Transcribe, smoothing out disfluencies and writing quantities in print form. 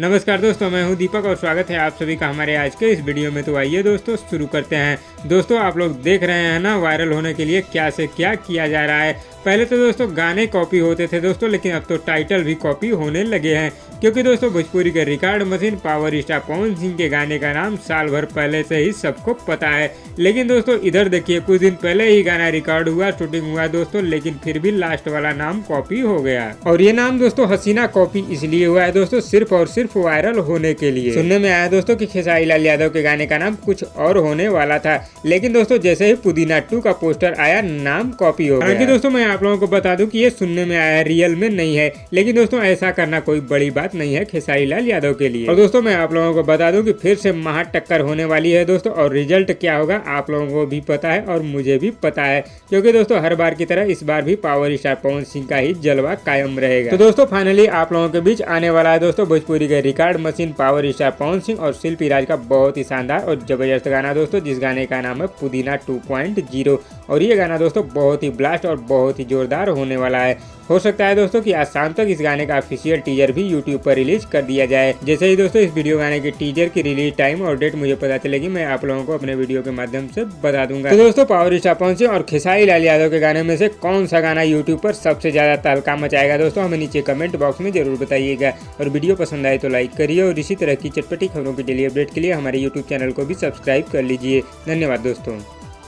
नमस्कार दोस्तों, मैं हूं दीपक और स्वागत है आप सभी का हमारे आज के इस वीडियो में। तो आइए दोस्तों शुरू करते हैं। दोस्तों आप लोग देख रहे हैं ना, वायरल होने के लिए क्या से क्या किया जा रहा है। पहले तो दोस्तों गाने कॉपी होते थे दोस्तों, लेकिन अब तो टाइटल भी कॉपी होने लगे हैं। क्योंकि दोस्तों भोजपुरी के record machine power star Pawan Singh के गाने का नाम साल भर पहले से ही सबको पता है। लेकिन दोस्तों इधर देखिए, कुछ दिन पहले ही गाना रिकॉर्ड हुआ, शूटिंग हुआ दोस्तों, लेकिन फिर भी लास्ट वाला नाम कॉपी हो गया। और ये नाम दोस्तों हसीना कॉपी इसलिए हुआ है दोस्तों, सिर्फ और सिर्फ वायरल होने के लिए। सुनने में आया दोस्तों कि खेसारी लाल यादव के गाने का नाम कुछ और होने वाला था, लेकिन दोस्तों जैसे ही पुदीना 2 का पोस्टर आया, नाम कॉपी हो गया। हालांकि दोस्तों मैं आप लोगों को बता दूं कि ये सुनने में आया, रियल में नहीं है। लेकिन दोस्तों ऐसा करना कोई बड़ी बात नहीं है खेसारी लाल यादव के लिए। और दोस्तों मैं आप लोगों को बता दूं कि फिर से महा टक्कर होने वाली है दोस्तों, और रिजल्ट क्या होगा आप लोगों को भी पता है और मुझे भी पता है। क्योंकि दोस्तों हर बार की तरह इस बार भी पावर स्टार पवन सिंह का ही जलवा कायम रहेगा। तो दोस्तों फाइनली आप लोगों के बीच आने वाला है दोस्तों भोजपुरी के record machine power star Pawan Singh और शिल्पी राज का बहुत ही शानदार और जबरदस्त गाना दोस्तों, जिस गाने का नाम है पुदीना 2.0। और ये गाना दोस्तों बहुत ही ब्लास्ट और बहुत ही जोरदार होने वाला है। हो सकता है दोस्तों कि आज शाम तक इस गाने का ऑफिशियल टीजर भी यूट्यूब पर रिलीज कर दिया जाए। जैसे ही दोस्तों इस वीडियो गाने के टीजर की रिलीज टाइम और डेट मुझे पता चलेगी, मैं आप लोगों को अपने वीडियो के माध्यम से बता दूंगा। तो दोस्तों पावर स्टार पवन सिंह और खेसारी लाल यादव के गाने में से कौन सा गाना यूट्यूब पर सबसे ज्यादा तहलका मचाएगा दोस्तों, हमें नीचे कमेंट बॉक्स में जरूर बताइएगा। और वीडियो पसंद आए तो लाइक करिए, और इसी तरह की चटपटी खबरों की डेली अपडेट के लिए हमारे यूट्यूब चैनल को भी सब्सक्राइब कर लीजिए। धन्यवाद दोस्तों।